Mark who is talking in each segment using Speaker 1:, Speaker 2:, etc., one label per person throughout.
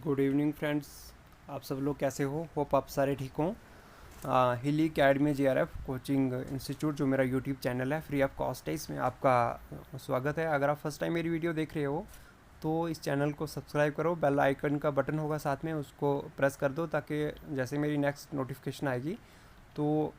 Speaker 1: Good evening friends. आप सब लोग कैसे हो? होप आप सारे ठीक हों। हिली अकेडमी JRF कोचिंग इंस्टीट्यूट जो मेरा यूट्यूब चैनल है, फ्री ऑफ कॉस्ट है, इसमें आपका स्वागत है। अगर आप फर्स्ट टाइम मेरी वीडियो देख रहे हो तो इस चैनल को सब्सक्राइब करो, बेल आइकन का बटन होगा साथ में, उसको प्रेस कर दो ताकि जैसे मेरी नेक्स्ट नोटिफिकेशन आएगी तो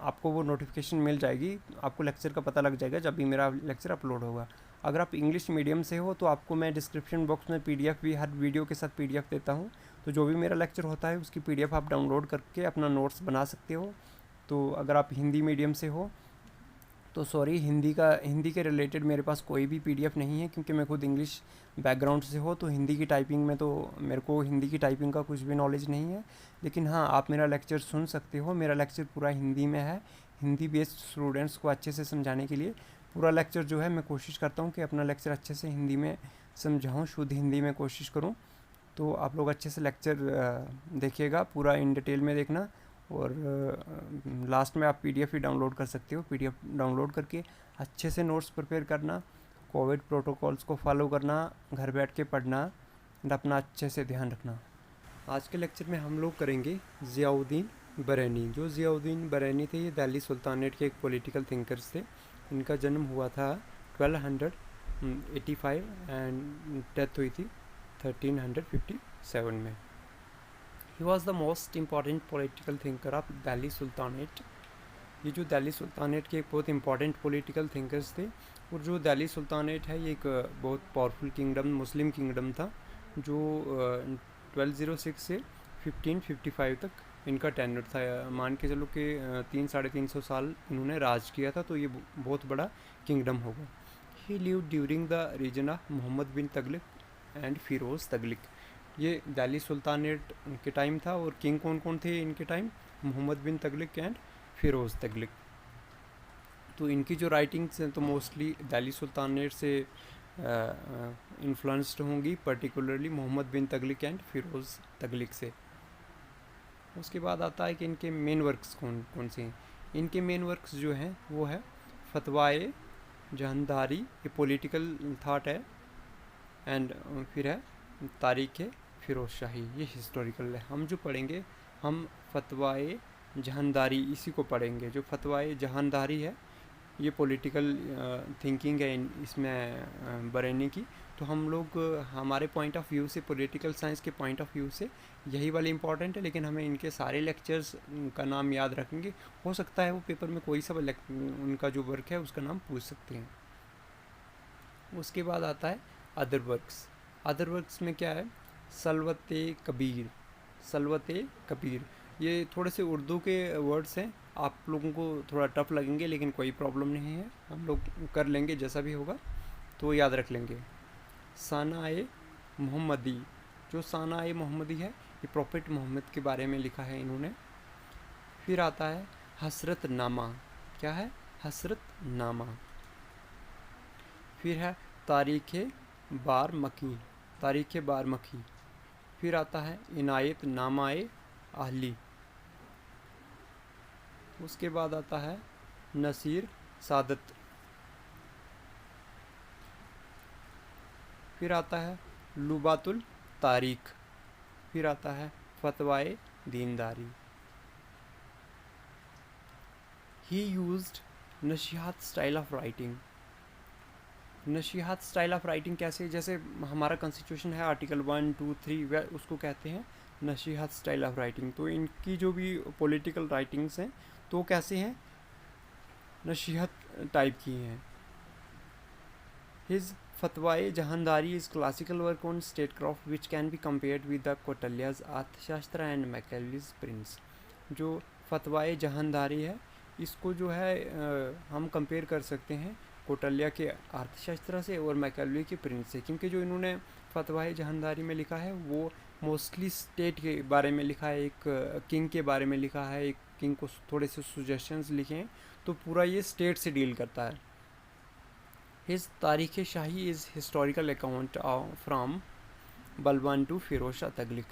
Speaker 1: आपको वो नोटिफिकेशन मिल जाएगी, आपको लेक्चर का पता लग जाएगा जब भी मेरा लेक्चर अपलोड होगा। अगर आप इंग्लिश मीडियम से हो तो आपको मैं डिस्क्रिप्शन बॉक्स में PDF भी हर वीडियो के साथ PDF देता हूँ, तो जो भी मेरा लेक्चर होता है उसकी PDF आप डाउनलोड करके अपना नोट्स बना सकते हो। तो अगर आप हिंदी मीडियम से हो तो सॉरी, हिंदी के रिलेटेड मेरे पास कोई भी PDF नहीं है, क्योंकि मैं खुद इंग्लिश बैकग्राउंड से हो, तो हिंदी की टाइपिंग में तो मेरे को हिंदी की टाइपिंग का कुछ भी नॉलेज नहीं है। लेकिन हाँ, आप मेरा लेक्चर सुन सकते हो, मेरा लेक्चर पूरा हिंदी में है। हिंदी बेस्ड स्टूडेंट्स को अच्छे से समझाने के लिए पूरा लेक्चर जो है मैं कोशिश करता हूँ कि अपना लेक्चर अच्छे से हिंदी में समझाऊँ, शुद्ध हिंदी में कोशिश करूँ। तो आप लोग अच्छे से लेक्चर देखिएगा, पूरा इन डिटेल में देखना। और लास्ट में आप PDF भी डाउनलोड कर सकते हो। PDF डाउनलोड करके अच्छे से नोट्स प्रिपेयर करना, कोविड प्रोटोकॉल्स को फॉलो करना, घर बैठ के पढ़ना और अपना अच्छे से ध्यान रखना। आज के लेक्चर में हम लोग करेंगे ज़ियाउद्दीन बरैनी। जो ज़ियाउद्दीन बरैनी थे, ये दिल्ली सुल्तानेट के एक पॉलिटिकल थिंकर्स थे। इनका जन्म हुआ था 1285 एंड डेथ हुई थी 1357 में। He was the most important political thinker of Delhi sultanate. ये जो दिल्ली सुल्तानेट के एक बहुत इंपॉर्टेंट पॉलिटिकल थिंकर्स थे। और जो दिल्ली सुल्तानेट है, ये एक बहुत पावरफुल किंगडम, मुस्लिम किंगडम था, जो 1206 से 1555 तक इनका टेन्योर था। मान के चलो कि 300-350 साल इन्होंने राज किया था, तो ये बहुत बड़ा किंगडम होगा। He live during the region of Mohammad bin Tughlaq and Firoz Tughlaq. ये दिल्ली सुल्तानेट के टाइम था। और किंग कौन कौन थे इनके टाइम? मोहम्मद बिन तगलिक एंड फिरोज़ तगलिक। तो इनकी जो राइटिंग्स हैं तो मोस्टली दिल्ली सुल्तानेट से इन्फ्लुएंस्ड होंगी, पर्टिकुलरली मोहम्मद बिन तगलिक एंड फिरोज़ तगलिक से। उसके बाद आता है कि इनके मेन वर्क्स कौन कौन से हैं। इनके मेन वर्क्स जो हैं वो है फतवाए जहानदारी, ये पॉलिटिकल थाट है। एंड फिर है तारीख़ फ़िरोज़ शाही, ये हिस्टोरिकल है। हम जो पढ़ेंगे, हम फतवाए जहानदारी इसी को पढ़ेंगे। जो फतवाए जहानदारी है ये पॉलिटिकल थिंकिंग है इसमें बरैनी की। तो हम लोग हमारे पॉइंट ऑफ व्यू से, पॉलिटिकल साइंस के पॉइंट ऑफ व्यू से यही वाले इंपॉर्टेंट है, लेकिन हमें इनके सारे लेक्चर्स का नाम याद रखेंगे। हो सकता है वो पेपर में कोई सा उनका जो वर्क है उसका नाम पूछ सकते हैं। उसके बाद आता है अदर वर्क्स। अदर वर्क्स में क्या है? सलवते कबीर। सलवते कबीर, ये थोड़े से उर्दू के वर्ड्स हैं, आप लोगों को थोड़ा टफ लगेंगे, लेकिन कोई प्रॉब्लम नहीं है, हम लोग कर लेंगे, जैसा भी होगा तो याद रख लेंगे। साना-ए मोहम्मदी। जो साना-ए मोहम्मदी है, ये प्रॉफिट मोहम्मद के बारे में लिखा है इन्होंने। फिर आता है हसरत नामा। क्या है? हसरत नामा। फिर है तारीख़ बारमकी। तारीख़ बारमकी। फिर आता है इनायत नामाए आहली। उसके बाद आता है नसीर सादत। फिर आता है लुबातुल तारीख। फिर आता है फतवाए दीनदारी। ही यूज्ड नशीहत स्टाइल ऑफ राइटिंग। नशीहत स्टाइल ऑफ राइटिंग कैसे? जैसे हमारा कॉन्स्टिट्यूशन है, आर्टिकल 1, 2, 3, वह उसको कहते हैं नशीहत स्टाइल ऑफ राइटिंग। तो इनकी जो भी पॉलिटिकल राइटिंग्स हैं तो कैसे हैं? नशीहत टाइप की हैं। His Fatawa e Jahandari is classical work on statecraft which can be compared with the Kautilya's Arthashastra and मैकेवलीज Prince. जो फतवाए जहानदारी है, इसको जो है हम कंपेयर कर सकते हैं कौटिल्य के अर्थशास्त्र से और मैकेवली के प्रिंस से, क्योंकि जो इन्होंने फतवाए जहानदारी में लिखा है वो मोस्टली स्टेट के बारे में लिखा है, एक किंग के बारे में लिखा है, एक किंग को थोड़े से सुजेशंस लिखे हैं, तो पूरा ये स्टेट से डील करता है। His Tarikh Shahi is historical account from Balban to Firoz Shah Tughlaq.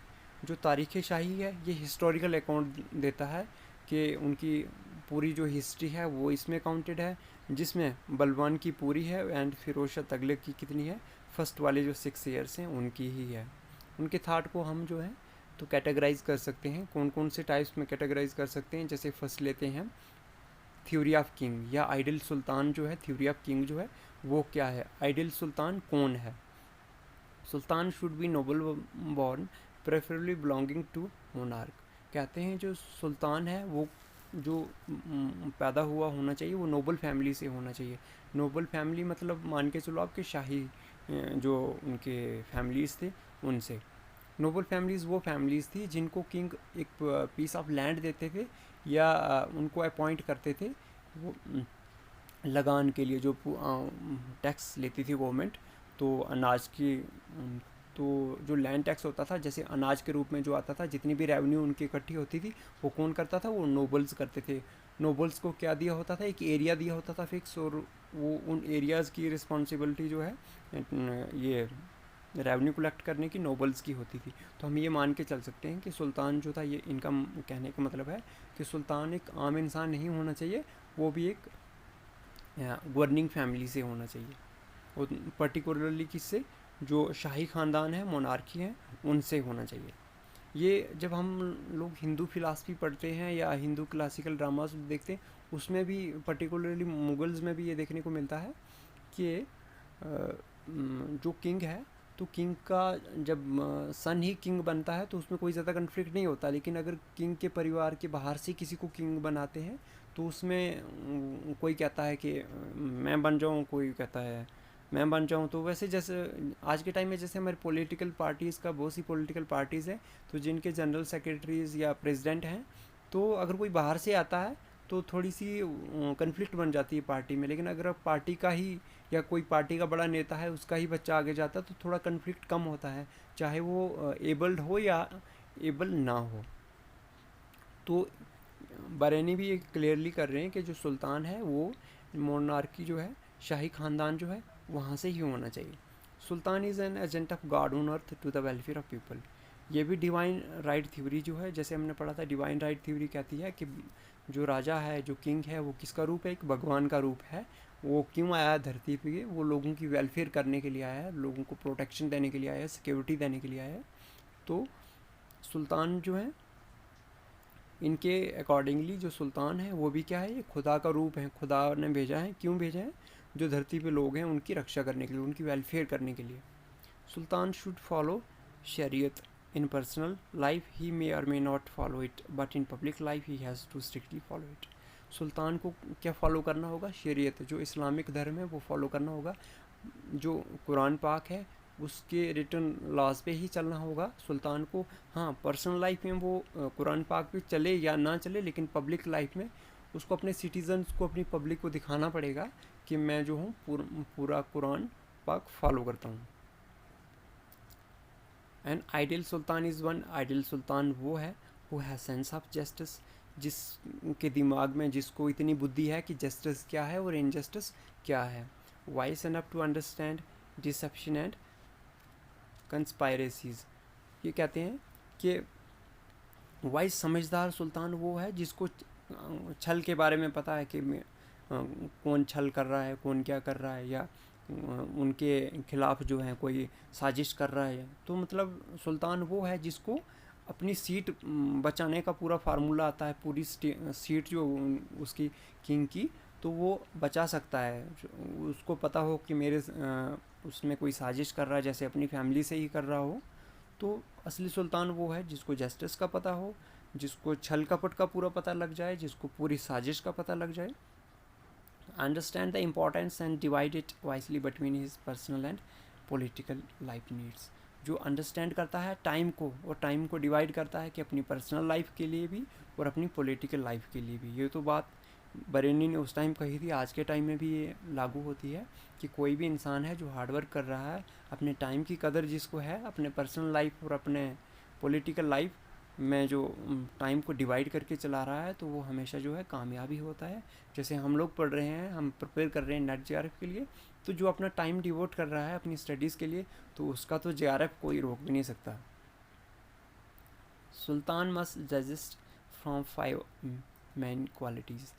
Speaker 1: जो तारीख़ शाही है ये हिस्टोरिकल अकाउंट देता है कि उनकी पूरी जो हिस्ट्री है वो इसमें काउंटेड है, जिसमें बलबान की पूरी है एंड फिरोज शाह तगलिक की कितनी है? फर्स्ट वाले जो 6 ईयर्स हैं उनकी ही है। उनके थाट को हम जो है तो कैटेगराइज कर सकते हैं। कौन कौन से टाइप्स में कैटेगराइज कर सकते हैं, जैसे फर्स्ट लेते हैं थ्योरी ऑफ किंग या आइडियल सुल्तान जो है। थ्योरी ऑफ किंग जो है वो क्या है, आइडियल सुल्तान कौन है। Sultan should be noble born preferably belonging to monarch. कहते हैं जो सुल्तान है वो जो पैदा हुआ होना चाहिए वो नोबल फैमिली से होना चाहिए। नोबल फैमिली मतलब मान के चलो आपके शाही जो उनके फैमिलीज़ थे उनसे। नोबल फैमिलीज़ वो फैमिलीज़ थी जिनको किंग एक पीस ऑफ लैंड देते थे या उनको अपॉइंट करते थे वो लगान के लिए, जो टैक्स लेती थी गवर्नमेंट। तो अनाज की तो जो लैंड टैक्स होता था जैसे अनाज के रूप में जो आता था, जितनी भी रेवेन्यू उनकी इकट्ठी होती थी वो कौन करता था, वो नोबल्स करते थे। नोबल्स को क्या दिया होता था, एक एरिया दिया होता था फिक्स, और वो उन एरियाज़ की रिस्पॉन्सिबिलिटी जो है ये रेवेन्यू कलेक्ट करने की नोबल्स की होती थी। तो हम ये मान के चल सकते हैं कि सुल्तान जो था, ये इनका कहने का मतलब है कि सुल्तान एक आम इंसान नहीं होना चाहिए, वो भी एक गवर्निंग फैमिली से होना चाहिए, और पर्टिकुलरली किससे, जो शाही ख़ानदान है, मोनार्की है, उनसे होना चाहिए। ये जब हम लोग हिंदू फिलासफी पढ़ते हैं या हिंदू क्लासिकल ड्रामास देखते हैं, उसमें भी पर्टिकुलरली मुगल्स में भी ये देखने को मिलता है कि जो किंग है, तो किंग का जब सन ही किंग बनता है तो उसमें कोई ज़्यादा कन्फ्लिक्ट नहीं होता। लेकिन अगर किंग के परिवार के बाहर से किसी को किंग बनाते हैं तो उसमें कोई कहता है कि मैं बन जाऊँ, कोई कहता है मैं बन जाऊँ। तो वैसे जैसे आज के टाइम में जैसे हमारे पॉलिटिकल पार्टीज़ का, बहुत सी पॉलिटिकल पार्टीज़ हैं तो जिनके जनरल सेक्रेटरीज़ या प्रेसिडेंट हैं, तो अगर कोई बाहर से आता है तो थोड़ी सी कन्फ्लिक्ट बन जाती है पार्टी में। लेकिन अगर पार्टी का ही या कोई पार्टी का बड़ा नेता है उसका ही बच्चा आगे जाता है तो थोड़ा कन्फ्लिक्ट कम होता है, चाहे वो एबल्ड हो या एबल ना हो। तो बरेनी भी ये क्लियरली कर रहे हैं कि जो सुल्तान है वो मोनार्की जो है, शाही ख़ानदान जो है, वहाँ से ही होना चाहिए। Sultan is an agent of God on earth to the welfare of people. ये भी डिवाइन राइट थ्योरी जो है, जैसे हमने पढ़ा था, डिवाइन राइट थ्योरी कहती है कि जो राजा है, जो किंग है, वो किसका रूप है, एक भगवान का रूप है। वो क्यों आया है धरती पे, वो लोगों की वेलफेयर करने के लिए आया है, लोगों को प्रोटेक्शन देने के लिए आया है, सिक्योरिटी देने के लिए आया है। तो सुल्तान जो है, इनके अकॉर्डिंगली जो सुल्तान है वो भी क्या है, ये खुदा का रूप है। खुदा ने भेजा है, क्यों भेजा है, जो धरती पे लोग हैं उनकी रक्षा करने के लिए, उनकी वेलफेयर करने के लिए। सुल्तान शुड फॉलो शरीयत इन पर्सनल लाइफ, ही मे और may not follow it, but in public life he has to strictly follow it. सुल्तान को क्या फॉलो करना होगा, शरीयत, जो इस्लामिक धर्म है वो फॉलो करना होगा। जो कुरान पाक है उसके रिटर्न लॉज पे ही चलना होगा सुल्तान को। हाँ, पर्सनल लाइफ में वो कुरान पाक पे चले या ना चले, लेकिन पब्लिक लाइफ में उसको अपने सिटीजन्स को, अपनी पब्लिक को दिखाना पड़ेगा कि मैं जो हूँ पूरा कुरान पाक फॉलो करता हूँ। And ideal sultan is one, ideal sultan वो है who has sense of justice, जिसके दिमाग में, जिसको इतनी बुद्धि है कि जस्टिस क्या है और इनजस्टिस क्या है। Wise enough to understand deception and conspiracies. ये कहते हैं कि वाइस, समझदार सुल्तान वो है जिसको छल के बारे में पता है कि कौन छल कर रहा है, कौन क्या कर रहा है, या उनके खिलाफ जो है कोई साजिश कर रहा है। तो मतलब सुल्तान वो है जिसको अपनी सीट बचाने का पूरा फार्मूला आता है, पूरी सीट जो उसकी किंग की, तो वो बचा सकता है। उसको पता हो कि मेरे उसमें कोई साजिश कर रहा है, जैसे अपनी फैमिली से ही कर रहा हो। तो असली सुल्तान वो है जिसको जस्टिस का पता हो, जिसको छल कपट का पूरा पता लग जाए, जिसको पूरी साजिश का पता लग जाए। Understand the importance and divide it wisely between his personal and political life needs. जो अंडरस्टैंड करता है टाइम को, और टाइम को डिवाइड करता है कि अपनी पर्सनल लाइफ के लिए भी और अपनी पॉलिटिकल लाइफ के लिए भी। ये तो बात बरेनी ने उस टाइम कही थी, आज के टाइम में भी ये लागू होती है कि कोई भी इंसान है जो हार्डवर्क कर रहा है, अपने टाइम की कदर जिसको है, अपने पर्सनल लाइफ और अपने पॉलिटिकल लाइफ में जो टाइम को डिवाइड करके चला रहा है, तो वो हमेशा जो है कामयाबी होता है। जैसे हम लोग पढ़ रहे हैं, हम प्रिपेयर कर रहे हैं नेट जेआरएफ के लिए, तो जो अपना टाइम डिवोट कर रहा है अपनी स्टडीज़ के लिए, तो उसका तो जेआरएफ कोई रोक भी नहीं सकता। Sultan must desist from 5 main qualities.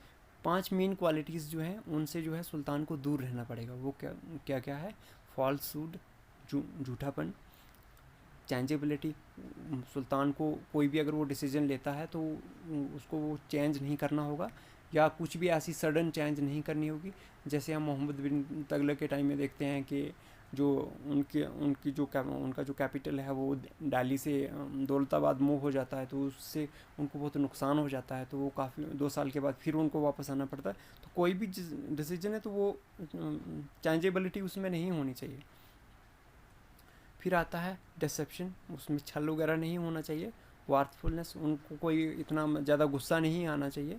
Speaker 1: 5 main qualities जो हैं उनसे जो है सुल्तान को दूर रहना पड़ेगा। वो क्या क्या क्या है, फॉल्सूड, झूठापन, चेंजेबिलिटी, सुल्तान को कोई भी अगर वो डिसीजन लेता है तो उसको वो चेंज नहीं करना होगा, या कुछ भी ऐसी सडन चेंज नहीं करनी होगी। जैसे हम मोहम्मद बिन तगलक के टाइम में देखते हैं कि जो उनका जो कैपिटल है वो दिल्ली से दौलताबाद मूव हो जाता है, तो उससे उनको बहुत नुकसान हो जाता है, तो वो काफ़ी 2 साल के बाद फिर उनको वापस आना पड़ता है। तो कोई भी डिसीजन है तो वो चेंजेबिलिटी उसमें नहीं होनी चाहिए। फिर आता है डिसेप्शन, उसमें छल वगैरह नहीं होना चाहिए। वार्थफुलनेस, उनको कोई इतना ज़्यादा गुस्सा नहीं आना चाहिए।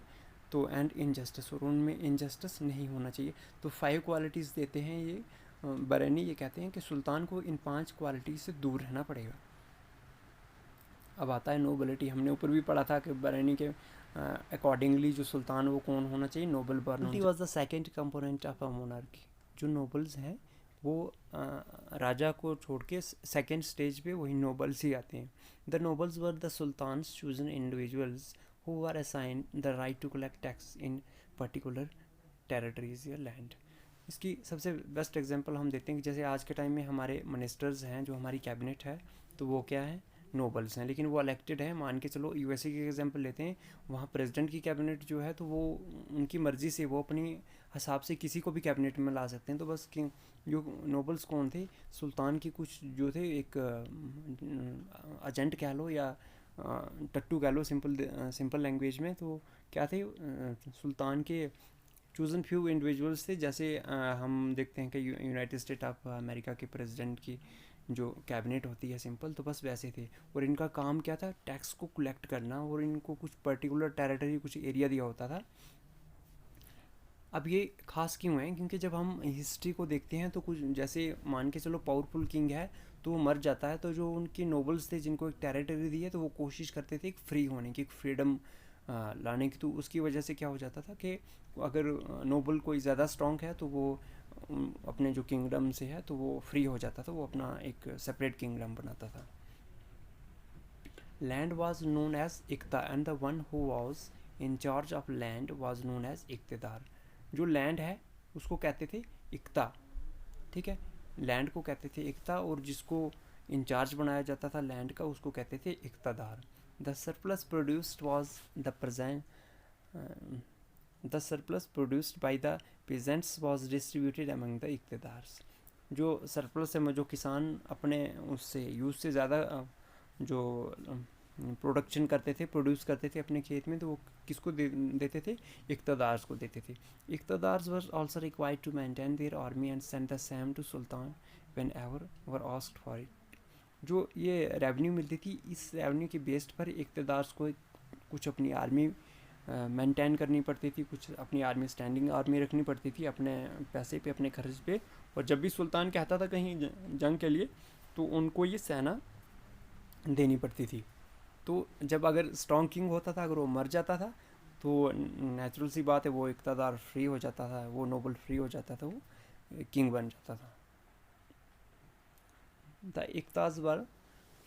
Speaker 1: तो एंड इनजस्टिस, और उनमें इनजस्टिस नहीं होना चाहिए। तो 5 क्वालिटीज़ देते हैं ये बरैनी। ये कहते हैं कि सुल्तान को इन 5 क्वालिटी से दूर रहना पड़ेगा। अब आता है नोबिलिटी। हमने ऊपर भी पढ़ा था कि बरैनी के अकॉर्डिंगली जो सुल्तान वो कौन होना चाहिए, noble born. Was the second component of a monarchy. जो नोबल्स हैं वो राजा को छोड़ के सेकेंड स्टेज पे वही नोबल्स ही आते हैं। The nobles were the sultans chosen individuals who were assign the right to collect tax in particular territories या लैंड। इसकी सबसे बेस्ट एग्जांपल हम देते हैं कि जैसे आज के टाइम में हमारे मिनिस्टर्स हैं, जो हमारी कैबिनेट है, तो वो क्या है, नोबल्स हैं, लेकिन वो इलेक्टेड हैं। मान के चलो यूएसए की एग्जांपल लेते हैं, वहाँ प्रेसिडेंट की कैबिनेट जो है तो वो उनकी मर्ज़ी से वो अपनी हिसाब से किसी को भी कैबिनेट में ला सकते हैं। तो बस कि जो नोबल्स कौन थे, सुल्तान की कुछ जो थे एक एजेंट कह लो या टट्टू कह लो सिंपल लैंग्वेज में, तो क्या थे, सुल्तान के चूज़न फ्यू इंडिविजुअल्स थे। जैसे हम देखते हैं कि यूनाइटेड स्टेट ऑफ अमेरिका के प्रेसिडेंट की जो कैबिनेट होती है सिंपल, तो बस वैसे थे। और इनका काम क्या था, टैक्स को कलेक्ट करना, और इनको कुछ पर्टिकुलर टेरिटरी, कुछ एरिया दिया होता था। अब ये खास क्यों है, क्योंकि जब हम हिस्ट्री को देखते हैं तो कुछ जैसे मान के चलो पावरफुल किंग है तो वो मर जाता है, तो जो उनके नोबल्स थे जिनको एक टेरिटरी दी है, तो वो कोशिश करते थे एक फ्री होने की, एक फ्रीडम लाने की। तो उसकी वजह से क्या हो जाता था कि अगर नोबल कोई ज़्यादा स्ट्रॉन्ग है तो वो अपने जो किंगडम से है तो वो फ्री हो जाता था, वो अपना एक सेपरेट किंगडम बनाता था। Land was known as iqta and the one who was in charge of land was known as iqtadar. जो लैंड है उसको कहते थे इक्ता, ठीक है, लैंड को कहते थे इक्ता, और जिसको इंचार्ज बनाया जाता था लैंड का उसको कहते थे iqtadar. The surplus produced was the present the surplus produced by the peasants was distributed among the iqtadars. जो सरप्लस है, जो किसान अपने उससे यूज़ से ज़्यादा जो प्रोडक्शन करते थे, प्रोड्यूस करते थे अपने खेत में, तो वो किसको देते थे, इक्तदार्स को देते थे। Iqtadars were also required to maintain their army and send the same to sultan whenever were asked for it. जो ये रेवेन्यू मिलती थी, इस रेवेन्यू के बेस्ड पर इक्तदार्स को कुछ अपनी आर्मी मेंटेन करनी पड़ती थी, कुछ अपनी आर्मी स्टैंडिंग आर्मी रखनी पड़ती थी अपने पैसे पे, अपने खर्च पे। और जब भी सुल्तान कहता था कहीं जंग के लिए तो उनको ये सेना देनी पड़ती थी। तो जब अगर स्ट्रॉन्ग किंग होता था, अगर वो मर जाता था तो नेचुरल सी बात है वो इक्तदार फ्री हो जाता था, वो नोबल फ्री हो जाता था, वो किंग बन जाता था। The iqtas were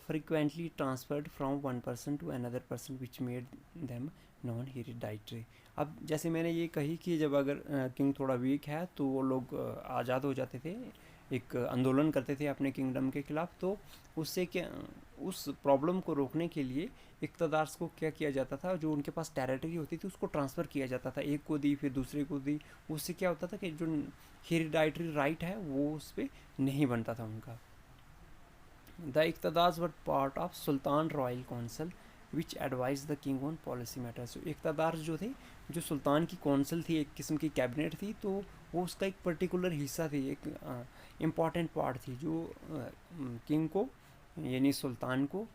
Speaker 1: frequently transferred from one person to another person which made them non-hereditary। अब जैसे मैंने ये कही कि जब अगर किंग थोड़ा वीक है तो वो लोग आज़ाद हो जाते थे, एक आंदोलन करते थे अपने किंगडम के खिलाफ। तो उससे क्या, उस प्रॉब्लम को रोकने के लिए इक्तदार्स को क्या किया जाता था, जो उनके पास टेरिटरी होती थी उसको ट्रांसफ़र किया जाता था, एक को दी फिर दूसरे को दी। उससे क्या होता था कि जो हेरिडाइटरी राइट है वो उस पर नहीं बनता था उनका। The iqtadars were part of sultan royal council which advise the king on policy matters. Iqtadars जो थे, जो सुल्तान की काउंसिल थी, एक किस्म की कैबिनेट थी, तो वो उसका एक पर्टिकुलर हिस्सा थी, एक इम्पॉर्टेंट पार्ट थी, जो किंग को यानी सुल्तान को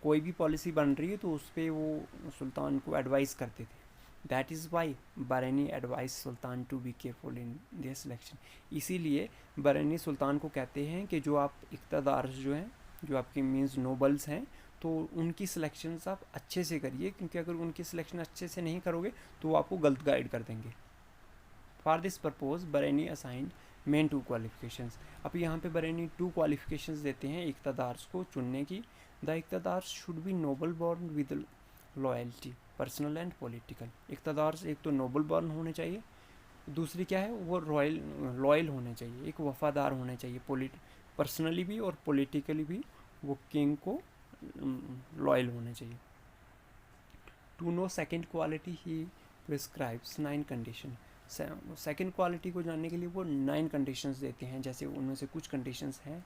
Speaker 1: कोई भी पॉलिसी बन रही है तो उस पर वो सुल्तान को एडवाइस करते थे। That is why Barani advise sultan to be careful in their selection. इसीलिए बरैनी सुल्तान को कहते हैं कि जो आप इक्तदार जो हैं, जो आपके मीन्स नोबल्स हैं, तो उनकी सिलेक्शंस आप अच्छे से करिए, क्योंकि अगर उनकी सिलेक्शन अच्छे से नहीं करोगे तो वो आपको गलत गाइड कर देंगे। For this purpose Baraini assigned main 2 qualifications. अब यहाँ पे बरैनी 2 क्वालिफिकेशंस देते हैं इक्तदार्स को चुनने की। The iqtadars should be noble born with loyalty personal and political. Iqtadars एक तो नोबल बॉर्न होने चाहिए, दूसरी क्या है, वो लॉयल होने चाहिए, एक वफ़ादार होने चाहिए, पर्सनली भी और पॉलिटिकली भी वो किंग को लॉयल होना चाहिए। To know second quality he prescribes 9 condition. Second quality को जानने के लिए वो 9 कंडीशंस देते हैं, जैसे उनमें से कुछ कंडीशंस हैं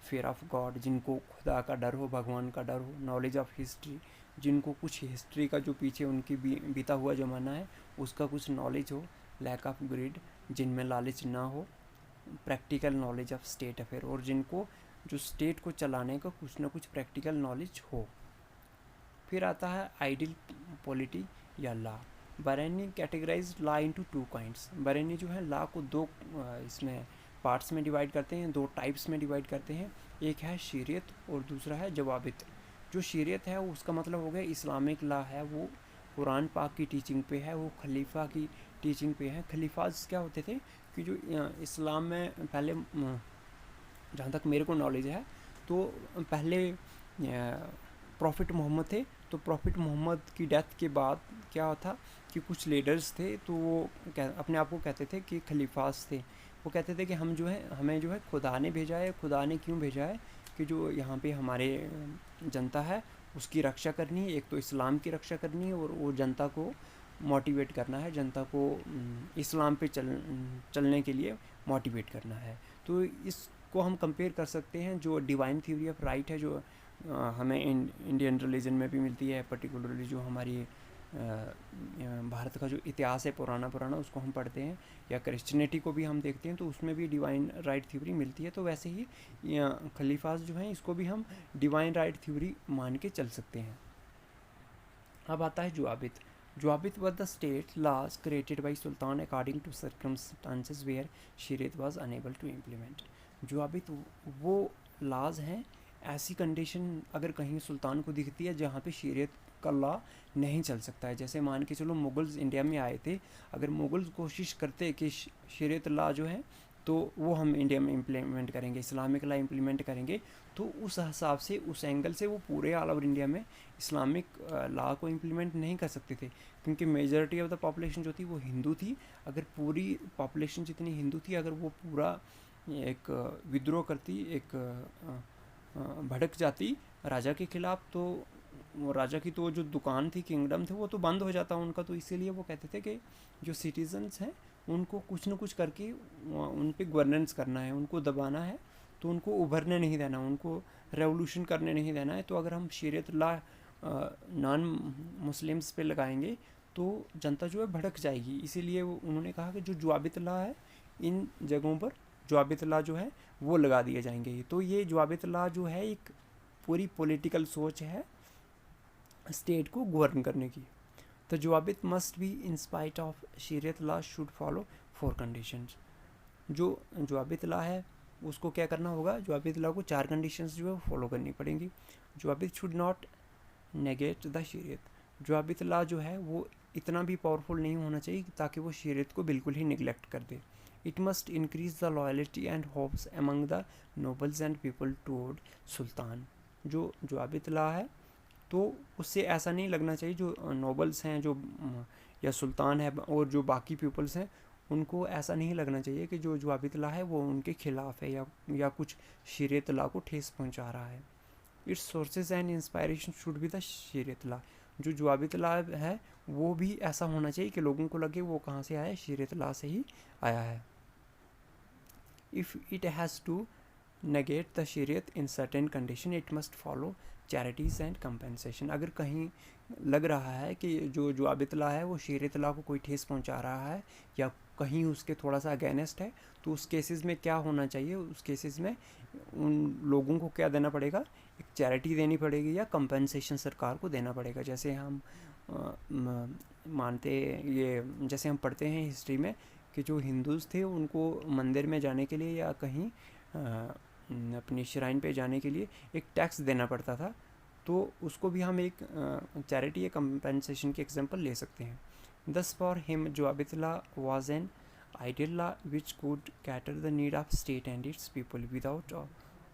Speaker 1: फियर ऑफ गॉड, जिनको खुदा का डर हो, भगवान का डर हो। नॉलेज ऑफ हिस्ट्री, जिनको कुछ हिस्ट्री का जो पीछे उनकी बीता हुआ ज़माना है उसका कुछ नॉलेज हो। लैक ऑफ ग्रीड, जिनमें लालच ना हो। Practical knowledge of state affair, और जिनको जो स्टेट को चलाने का कुछ ना कुछ प्रैक्टिकल नॉलेज हो। फिर आता है आइडियल पॉलिटी या law. Barani categorize law into 2 kinds. Barani जो है लॉ को दो इसमें पार्ट्स में डिवाइड करते हैं, 2 टाइप्स में डिवाइड करते हैं। एक है शरीयत और दूसरा है जवाबित। जो शरीयत है उसका मतलब हो गया इस्लामिक लॉ है, वो कुरान पाक की टीचिंग पे है, वो खलीफा की टीचिंग पे है। खलीफाज क्या होते थे कि जो इस्लाम में पहले, जहाँ तक मेरे को नॉलेज है, तो पहले प्रॉफिट मोहम्मद थे। तो प्रॉफिट मोहम्मद की डेथ के बाद क्या था कि कुछ लीडर्स थे, तो वो अपने आप को कहते थे कि खलीफास थे। वो कहते थे कि हम जो है, हमें जो है खुदा ने भेजा है। खुदा ने क्यों भेजा है कि जो यहाँ पे हमारे जनता है उसकी रक्षा करनी है। एक तो इस्लाम की रक्षा करनी है और वो जनता को मोटिवेट करना है, जनता को इस्लाम पे चलने के लिए मोटिवेट करना है। तो इसको हम कंपेयर कर सकते हैं जो डिवाइन थ्योरी ऑफ राइट है, जो हमें इंडियन रिलीजन में भी मिलती है। पर्टिकुलरली जो हमारी भारत का जो इतिहास है पुराना उसको हम पढ़ते हैं, या क्रिश्चियनिटी को भी हम देखते हैं तो उसमें भी डिवाइन राइट थ्योरी मिलती है। तो वैसे ही खलीफाज जो हैं इसको भी हम डिवाइन राइट थ्योरी मान के चल सकते हैं। अब आता है जुआबित। जुआबित was the state laws created by Sultan according to circumstances where शरीयत was unable to implement। जुआबित वो लाज हैं, ऐसी कंडीशन अगर कहीं सुल्तान को दिखती है जहाँ पे शरीयत का लॉ नहीं चल सकता है। जैसे मान के चलो मुगल्स इंडिया में आए थे, अगर मुगल्स कोशिश करते कि शरीयत लॉ जो है तो वो हम इंडिया में इम्प्लीमेंट करेंगे, इस्लामिक लॉ इम्प्लीमेंट करेंगे, तो उस हिसाब से उस एंगल से वो पूरे ऑल ओवर इंडिया में इस्लामिक लॉ को इम्प्लीमेंट नहीं कर सकते थे, क्योंकि मेजॉरिटी ऑफ द पॉपुलेशन जो थी वो हिंदू थी। अगर पूरी पॉपुलेशन जितनी हिंदू थी, अगर वो पूरा एक विद्रोह करती, एक भड़क जाती राजा के खिलाफ, तो राजा की तो जो दुकान थी, किंगडम थे, वो तो बंद हो जाता उनका। तो इसीलिए वो कहते थे कि जो सिटीजन्स हैं उनको कुछ ना कुछ करके उन पे गवर्नेंस करना है, उनको दबाना है, तो उनको उभरने नहीं देना, उनको रेवोल्यूशन करने नहीं देना है। तो अगर हम शरीयत लॉ नॉन मुस्लिम्स पे लगाएंगे तो जनता जो है भड़क जाएगी। इसीलिए उन्होंने कहा कि जो जुआबित लॉ है इन जगहों पर जुआबित लॉ जो है वो लगा दिए जाएंगे। तो ये जुआबित लॉ जो है एक पूरी पॉलिटिकल सोच है स्टेट को गवर्न करने की। तो zawabit must be in spite of shariat law should follow 4 conditions. जो जुआबित लॉ है उसको क्या करना होगा, जुआबित लॉ को 4 कंडीशंस जो है फॉलो करनी पड़ेंगी। जुआबित शुड नॉट नेगेट द शरीयत। जुआबित लॉ जो है वो इतना भी पावरफुल नहीं होना चाहिए ताकि वो शरीयत को बिल्कुल ही निगलेक्ट कर दे। It must increase the loyalty and hopes among the nobles and people toward sultan. जो जुआबित लॉ है तो उससे ऐसा नहीं लगना चाहिए जो नोबल्स हैं जो या सुल्तान है और जो बाकी पीपल्स हैं उनको ऐसा नहीं लगना चाहिए कि जो जुआबित लॉ है वो उनके खिलाफ है या कुछ शरीयत लॉ को ठेस पहुंचा रहा है। It's sources and inspiration should be the शरीयत लॉ। जो जुआबित लॉ है वो भी ऐसा होना चाहिए कि लोगों को लगे वो कहाँ से आया है, शरीयत लॉ से ही आया है। If it has to negate the शरीयत in certain condition it must follow charities and compensation। अगर कहीं लग रहा है कि जो जुआबित लॉ है वो शरीयत लॉ को कोई ठेस पहुंचा रहा है या कहीं उसके थोड़ा सा अगेंस्ट है, तो उस केसेस में क्या होना चाहिए, उस केसेस में उन लोगों को क्या देना पड़ेगा, एक चैरिटी देनी पड़ेगी या कंपनसेशन सरकार को देना पड़ेगा। जैसे हम मानते ये जैसे हम पढ़ते हैं हिस्ट्री में कि जो हिंदूज़ थे उनको मंदिर में जाने के लिए या कहीं अपनी श्राइन पे जाने के लिए एक टैक्स देना पड़ता था, तो उसको भी हम एक चैरिटी या कंपनसेशन की एग्जांपल ले सकते हैं। Thus for him zawabit law was an ideal law which could cater the need of state and its people without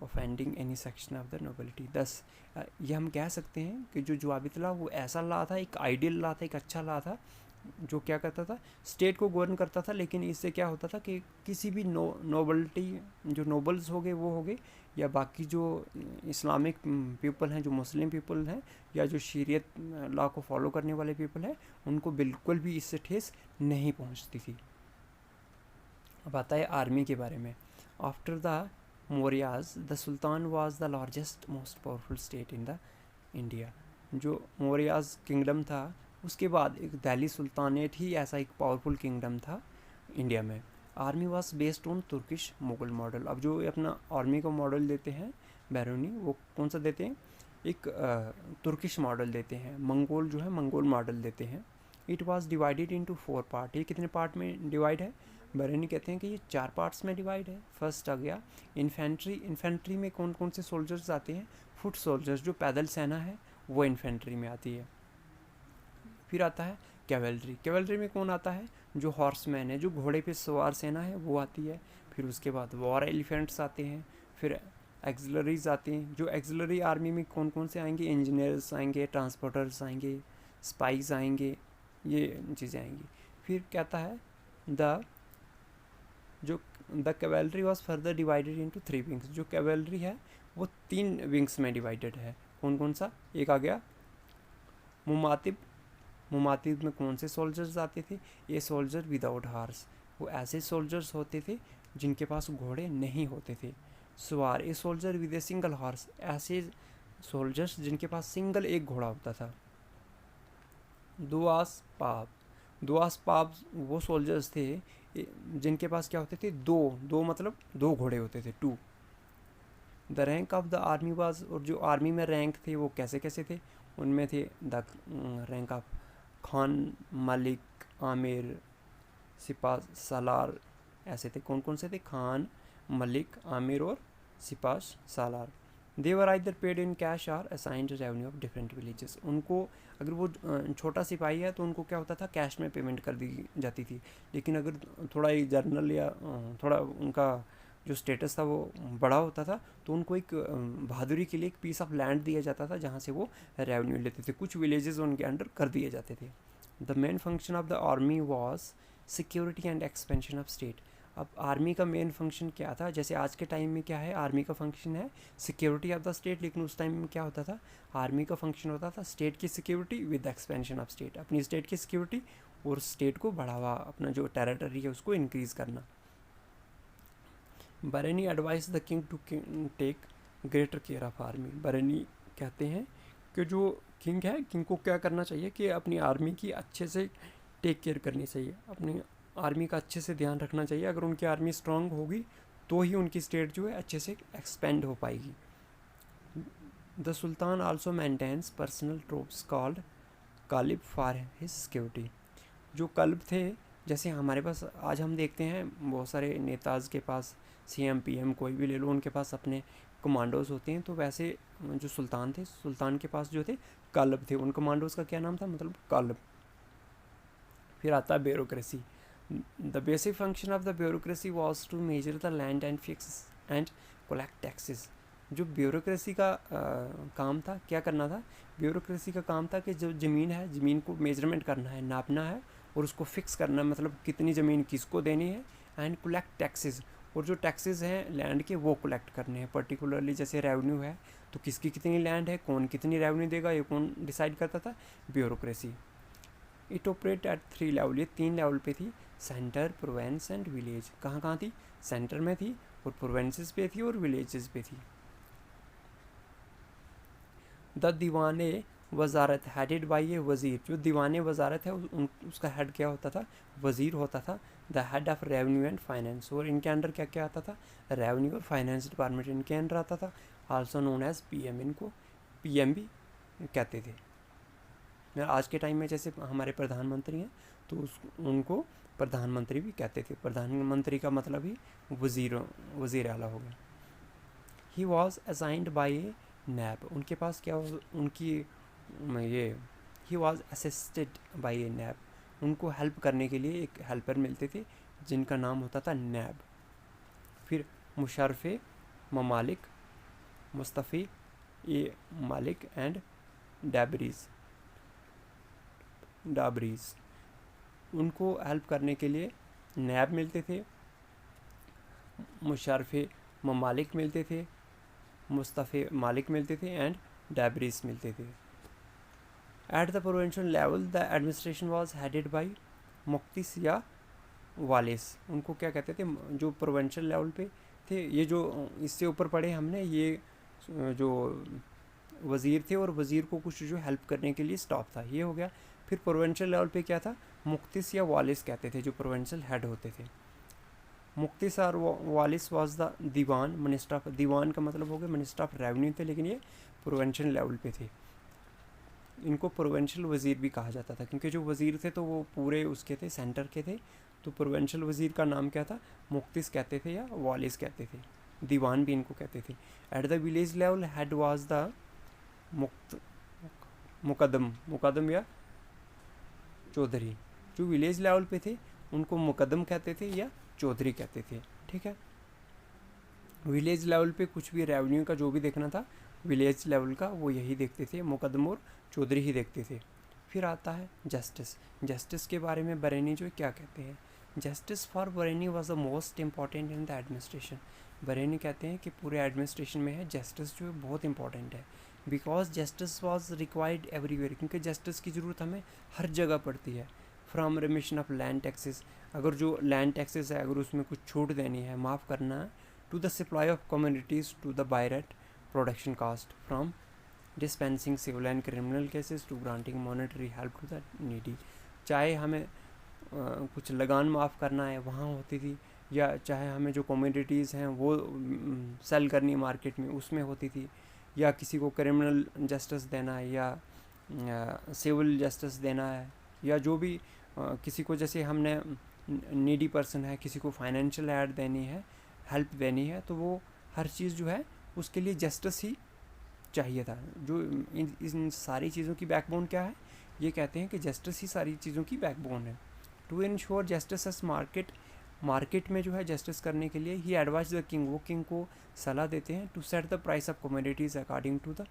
Speaker 1: offending any section of the nobility. Thus ये हम कह सकते हैं कि जो जुआबित लॉ वो ऐसा लॉ था, एक आइडियल लॉ था, एक अच्छा लॉ था जो क्या करता था, स्टेट को गवर्न करता था, लेकिन इससे क्या होता था कि किसी भी नोबल्टी, जो नोबल्स हो गए वो हो गए, या बाकी जो इस्लामिक पीपल हैं, जो मुस्लिम पीपल हैं, या जो शरीयत लॉ को फॉलो करने वाले पीपल हैं, उनको बिल्कुल भी इससे ठेस नहीं पहुंचती थी। अब आता है आर्मी के बारे में। After the Mauryas the sultan was the largest most powerful state in the India. जो मौर्याज किंगडम था, उसके बाद एक दिल्ली सुल्तानेट ही ऐसा एक पावरफुल किंगडम था इंडिया में। Army was based on Turkish Mughal model. अब जो अपना आर्मी का मॉडल देते हैं बैरोनी, वो कौन सा देते हैं, एक तुर्किश मॉडल देते हैं, मंगोल जो है मंगोल मॉडल देते हैं। It was divided into 4 part. ये कितने पार्ट में डिवाइड है, बैरोनी कहते हैं कि ये 4 पार्ट्स में डिवाइड है। फर्स्ट आ गया इन्फेंट्री। इन्फेंट्री में कौन कौन से सोल्जर्स आते हैं, फुट सोल्जर्स, जो पैदल सेना है वो इन्फेंट्री में आती है। फिर आता है कैवलरी। कैवलरी में कौन आता है, जो हॉर्समैन है, जो घोड़े पे सवार सेना है वो आती है। फिर उसके बाद वॉर एलिफेंट्स आते हैं। फिर एक्सिलरीज आते हैं। जो एक्सिलरी आर्मी में कौन कौन से आएंगे, इंजीनियर्स आएंगे, ट्रांसपोर्टर्स आएंगे, स्पाइस आएंगे, ये चीज़ें आएंगी। फिर कहता है the cavalry was further divided into 3 wings. जो कैवलरी है वो 3 विंग्स में डिवाइडेड है। कौन कौन सा, एक आ गया मुमातिब। मुमातिब में कौन से सोल्जर्स आते थे, ये सोल्जर विदाउट हार्स, वो ऐसे सोल्जर्स होते थे जिनके पास घोड़े नहीं होते थे। सवार, a soldier with a single horse, ऐसे सोल्जर्स जिनके पास सिंगल एक घोड़ा होता था। दुआस पाप। दुआस पाप वो सोल्जर्स थे जिनके पास क्या होते थे, दो मतलब 2 घोड़े होते थे, 2। The rank of the army was, और जो आर्मी में रैंक थे वो कैसे कैसे थे, उनमें थे the rank of Khan, Malik, Amir, sipah salar, ऐसे थे। कौन कौन से थे, खान, मलिक, आमिर और sipah salar. They were either paid in cash और assigned revenue of different villages. उनको अगर वो छोटा सिपाही है तो उनको क्या होता था, कैश में पेमेंट कर दी जाती थी। लेकिन अगर थोड़ा एक जर्नल या थोड़ा उनका जो स्टेटस था वो बड़ा होता था तो उनको एक बहादुरी के लिए एक पीस ऑफ लैंड दिया जाता था जहाँ से वो रेवेन्यू लेते थे। कुछ विलेजेस उनके अंडर कर दिए जाते थे। The main function of the army was security and expansion of state. अब आर्मी का मेन फंक्शन क्या था, जैसे आज के टाइम में क्या है, आर्मी का फंक्शन है सिक्योरिटी ऑफ द स्टेट, लेकिन उस टाइम में क्या होता था, आर्मी का फंक्शन होता था स्टेट की security with expansion of state, अपनी स्टेट की सिक्योरिटी और स्टेट को बढ़ावा, अपना जो टेरिटरी है उसको इंक्रीज़ करना। Barani advise the king to take greater care of army. Barani कहते हैं कि जो किंग है, किंग को क्या करना चाहिए कि अपनी आर्मी की अच्छे से टेक केयर करनी चाहिए, अपनी आर्मी का अच्छे से ध्यान रखना चाहिए। अगर उनकी आर्मी स्ट्रांग होगी तो ही उनकी स्टेट जो है अच्छे से एक्सपेंड हो पाएगी। The sultan also maintains personal troops called qalb for his security. जो कल्ब थे, जैसे हमारे पास आज हम देखते हैं बहुत सारे नेताज के पास, CM PM कोई भी ले लो, उनके पास अपने कमांडोज होते हैं, तो वैसे जो सुल्तान थे, सुल्तान के पास जो थे कल्ब थे। उन कमांडोज का क्या नाम था, मतलब कल्ब। फिर आता है bureaucracy. The basic function of the bureaucracy was to measure the land and fix and collect taxes. जो ब्यूरोक्रेसी का काम था, क्या करना था, ब्यूरोक्रेसी का काम था कि जो ज़मीन है, ज़मीन को मेजरमेंट करना है, नापना है और उसको फिक्स करना है, मतलब कितनी ज़मीन किसको देनी है। एंड कलेक्ट टैक्सेस, और जो टैक्सेस हैं लैंड के वो कलेक्ट करने हैं। पर्टिकुलरली जैसे रेवेन्यू है तो किसकी कितनी लैंड है, कौन कितनी रेवेन्यू देगा, ये कौन डिसाइड करता था, bureaucracy. It operate at 3 level, ये 3 लेवल पे थी, सेंटर, प्रोवेंस एंड विलेज। कहाँ कहाँ थी, सेंटर में थी और प्रोवेंसेस पे थी और विलेजेस पे थी। द दीवाने वजारत हेडेड बाई ए वज़ीर। जो दीवाने वजारत है उसका हेड क्या होता था, वज़ीर होता था। The head of revenue and finance, और इनके अंडर क्या क्या आता था, रेवेन्यू और फाइनेंस डिपार्टमेंट इनके अंडर आता था। आल्सो नोन एज PM, इनको PM भी कहते थे। आज के टाइम में जैसे हमारे प्रधानमंत्री हैं तो उनको प्रधानमंत्री भी कहते थे। प्रधानमंत्री का मतलब ही वज़ीर आला हो गया। ही वॉज असाइंड बाई ए नैब, उनके पास क्या, उनकी ये ही वॉज असिस्टेड बाई ए नैब, उनको हेल्प करने के लिए एक हेल्पर मिलते थे जिनका नाम होता था नैब। फिर मुशर्रफ़ ममालिक, मुस्तफ़ी ए मालिक एंड डाबरीज़। उनको हेल्प करने के लिए नैब मिलते थे, मुशर्रफ़े ममालिक मिलते थे, मुस्तफ़े मालिक मिलते थे एंड डैबरीस मिलते थे। At the provincial level the administration was headed by muqtis या वालिस। उनको क्या कहते थे, जो प्रोविंशियल लेवल पे थे, ये जो इससे ऊपर पढ़े हमने, ये जो वज़ीर थे और वज़ीर को कुछ जो हेल्प करने के लिए स्टाफ था, ये हो गया। फिर प्रोविंशियल लेवल पे क्या था, मुक्तिस या वालिस कहते थे, जो प्रोविंशियल हेड होते थे। मुक्तिस और walis was the diwan minister of, दीवान का मतलब हो गया मिनिस्टर ऑफ रेवेन्यू थे, लेकिन ये प्रोविंशियल लेवल पे थे। इनको प्रोविंशियल वज़ीर भी कहा जाता था, क्योंकि जो वज़ीर थे तो वो पूरे उसके थे, सेंटर के थे। तो प्रोविंशियल वज़ीर का नाम क्या था, मुक्तिस कहते थे या वालिस कहते थे, दीवान भी इनको कहते थे। At the village level head was the muqaddam या चौधरी। जो विलेज लेवल पे थे उनको मुकदम कहते थे या चौधरी कहते थे, ठीक है। विलेज लेवल पे कुछ भी रेवेन्यू का जो भी देखना था विलेज लेवल का, वो यही देखते थे, मुकदम और चौधरी ही देखते थे। फिर आता है जस्टिस। जस्टिस के बारे में बरेनी जो क्या कहते हैं, justice for Barani was the most important in the administration. Barani कहते हैं कि पूरे एडमिनिस्ट्रेशन में है जस्टिस जो है बहुत इंपॉर्टेंट है, because justice was required everywhere, क्योंकि जस्टिस की ज़रूरत हमें हर जगह पड़ती है। From remission of land taxes, अगर जो लैंड टैक्सेस है अगर उसमें कुछ छूट देनी है, माफ़ करना है, to the supply of communities to the by rate production cost, from dispensing civil and criminal cases to granting monetary help to the needy. चाहे हमें कुछ लगान माफ़ करना है वहाँ होती थी, या चाहे हमें जो कम्युनिटीज़ हैं वो सेल करनी मार्केट में उसमें होती थी, या किसी को क्रिमिनल जस्टिस देना है या सिविल जस्टिस देना है, या जो भी किसी को, जैसे हमने नीडी पर्सन है, किसी को फाइनेंशियल एड देनी है, हेल्प देनी है, तो वो हर चीज़ जो है उसके लिए जस्टिस ही चाहिए था। जो इन सारी चीज़ों की बैकबोन क्या है, ये कहते हैं कि जस्टिस ही सारी चीज़ों की बैकबोन है। To ensure justice as market में जो है जस्टिस करने के लिए ही एडवाइज द किंग, वो किंग को सलाह देते हैं to set the price of commodities according to the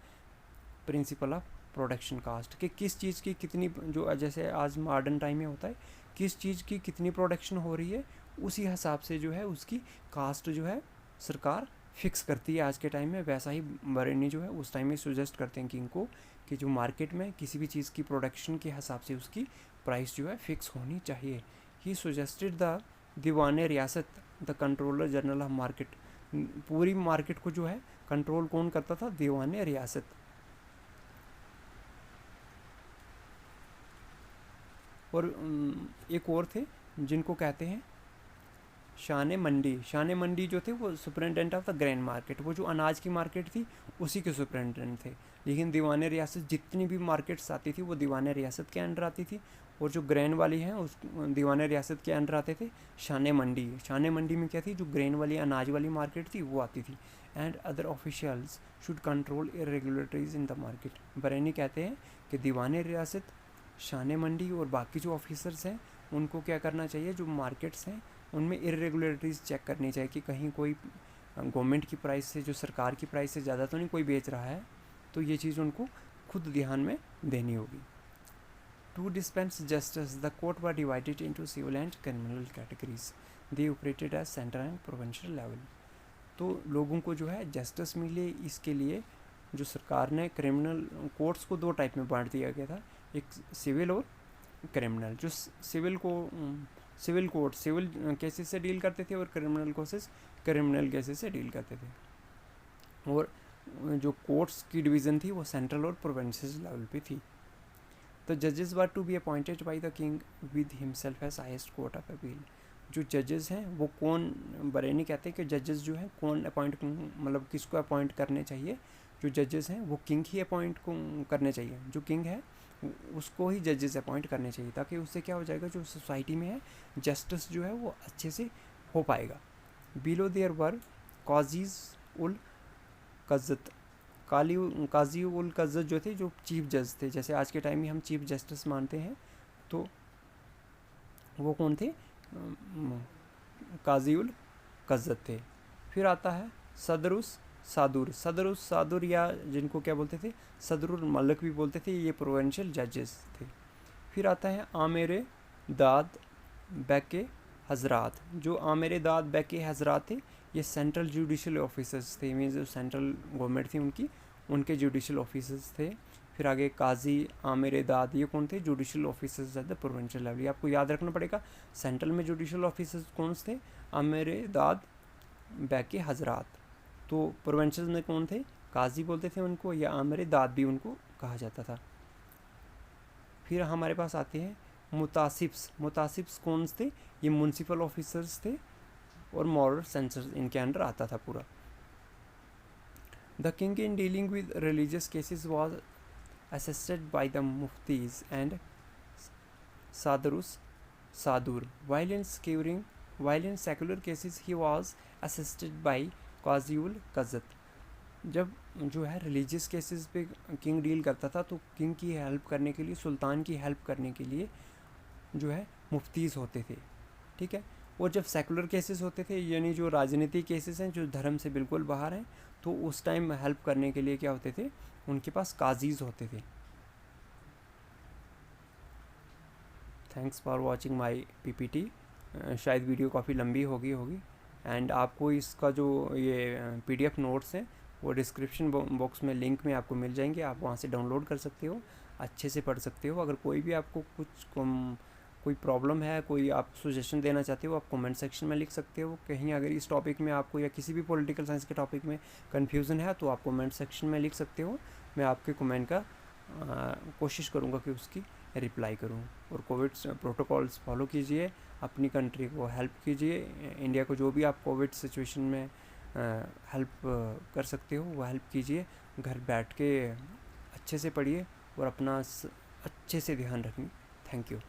Speaker 1: principle of production cost, कि किस चीज़ की कितनी, जो जैसे आज मॉडर्न टाइम में होता है, किस चीज़ की कितनी प्रोडक्शन हो रही है, उसी हिसाब से जो है उसकी कास्ट जो है सरकार फिक्स करती है आज के टाइम में। वैसा ही बरेनी जो है उस टाइम में सजेस्ट करते हैं किंग को कि जो मार्केट में किसी भी चीज़ की प्रोडक्शन के हिसाब से उसकी प्राइस जो है फिक्स होनी चाहिए। ही सजेस्टेड द दीवान रियासत the controller general of market, पूरी मार्केट को जो है कंट्रोल कौन करता था, दीवान रियासत। और एक और थे जिनको कहते हैं शान मंडी। शान मंडी जो थे वो superintendent of the grain market, वो जो अनाज की मार्केट थी उसी के सुपरिटेंडेंट थे। लेकिन दीवान रियासत जितनी भी मार्केट्स आती थी वो दीवान रियासत के अंडर आती थी, और जो ग्रेन वाली हैं उस दीवान रियासत के अंडर आते थे शान मंडी। शान मंडी में क्या थी, जो ग्रेन वाली अनाज वाली मार्केट थी वो आती थी। And other officials should control irregularities in the market. Barani कहते हैं कि दीवान रियासत, शान मंडी और बाकी जो ऑफिसर्स हैं उनको क्या करना चाहिए, जो मार्केट्स हैं उनमें इरेगुलरिटीज़ चेक करनी चाहिए कि कहीं कोई गवर्नमेंट की प्राइस से, जो सरकार की प्राइस से ज़्यादा तो नहीं कोई बेच रहा है, तो ये चीज़ उनको खुद ध्यान में देनी होगी। To dispense justice the court were divided into civil and criminal categories, they operated as central and provincial level. तो लोगों को जो है जस्टिस मिले, इसके लिए जो सरकार ने क्रिमिनल कोर्ट्स को दो टाइप में बांट दिया गया था, एक सिविल और क्रिमिनल। जो सिविल कोर्ट सिविल केसेस से डील करते थे और क्रिमिनल केसेस क्रिमिनल केसेस से डील करते थे। और जो कोर्ट्स की डिवीज़न थी वो सेंट्रल और प्रोविंशियल लेवल पे थी। तो जजेस were to be appointed by the king with himself as highest court of appeal. जो जजेस हैं वो कौन, बरेनी कहते हैं कि जजेस जो हैं कौन अपॉइंट, मतलब किसको अपॉइंट करने चाहिए, जो जजेस हैं वो किंग ही अपॉइंट करने चाहिए। जो किंग है उसको ही जजेस अपॉइंट करने चाहिए, ताकि उससे क्या हो जाएगा, जो सोसाइटी में है जस्टिस जो है वो अच्छे से हो पाएगा। बिलो देयर वर काजीज उल कज़्ज़त, काजी उल कज़्ज़त जो थे, जो चीफ जज थे, जैसे आज के टाइम में हम चीफ जस्टिस मानते हैं, तो वो कौन थे, काजी उल कज़्ज़त थे। फिर आता है सदरुस सादुर या जिनको क्या बोलते थे, सदरुल मलक भी बोलते थे, ये प्रोविंशियल जजेस थे। फिर आता है आमेर दाद बैके हजरात। जो आमिर दाद बैके हजरात थे ये सेंट्रल जुडिशल ऑफिसर्स थे, मीन्स जो सेंट्रल गवर्नमेंट थी उनके जुडिशल ऑफिसर्स थे। फिर आगे काजी आमिर दाद, ये कौन थे? Judicial officers at the provincial level. ये आपको याद रखना पड़ेगा। सेंट्रल में जुडिशल ऑफिसर्स कौन थे? आमिर दाद बैके हजरात। तो प्रोविंशियल में कौन थे? काजी बोलते थे उनको, या आमिर दाद भी उनको कहा जाता था। फिर हमारे पास आते हैं मुतासिब्स। मुतासिब्स कौन थे? ये म्यूनसिपल ऑफिसर्स थे और मॉरल सेंसर इनके अंडर आता था पूरा। The king in dealing with religious cases was assisted by the muftis and sadrus sadur, while in secular cases he was assisted by Qaziul Quzat. जब जो है रिलीजियस केसेस पे किंग डील करता था तो किंग की हेल्प करने के लिए, सुल्तान की हेल्प करने के लिए जो है मुफ्तीज़ होते थे, ठीक है। और जब सेकुलर केसेस होते थे, यानी जो राजनीतिक केसेस हैं जो धर्म से बिल्कुल बाहर हैं, तो उस टाइम हेल्प करने के लिए क्या होते थे? उनके पास काजीज़ होते थे। Thanks for watching my PPT. शायद वीडियो काफ़ी लंबी होगी एंड आपको इसका जो ये पीडीएफ नोट्स हैं वो डिस्क्रिप्शन बॉक्स में लिंक में आपको मिल जाएंगे। आप वहाँ से डाउनलोड कर सकते हो, अच्छे से पढ़ सकते हो। अगर कोई भी आपको कोई प्रॉब्लम है, कोई आप सजेशन देना चाहते हो, आप कमेंट सेक्शन में लिख सकते हो। कहीं अगर इस टॉपिक में आपको या किसी भी पॉलिटिकल साइंस के टॉपिक में कन्फ्यूज़न है तो आप कमेंट सेक्शन में लिख सकते हो। मैं आपके कमेंट का कोशिश करूँगा कि उसकी रिप्लाई करूँ। और कोविड प्रोटोकॉल्स फॉलो कीजिए, अपनी कंट्री को हेल्प कीजिए। इंडिया को जो भी आप कोविड सिचुएशन में हेल्प कर सकते हो वो हेल्प कीजिए। घर बैठ के अच्छे से पढ़िए और अपना अच्छे से ध्यान रखिए। Thank you.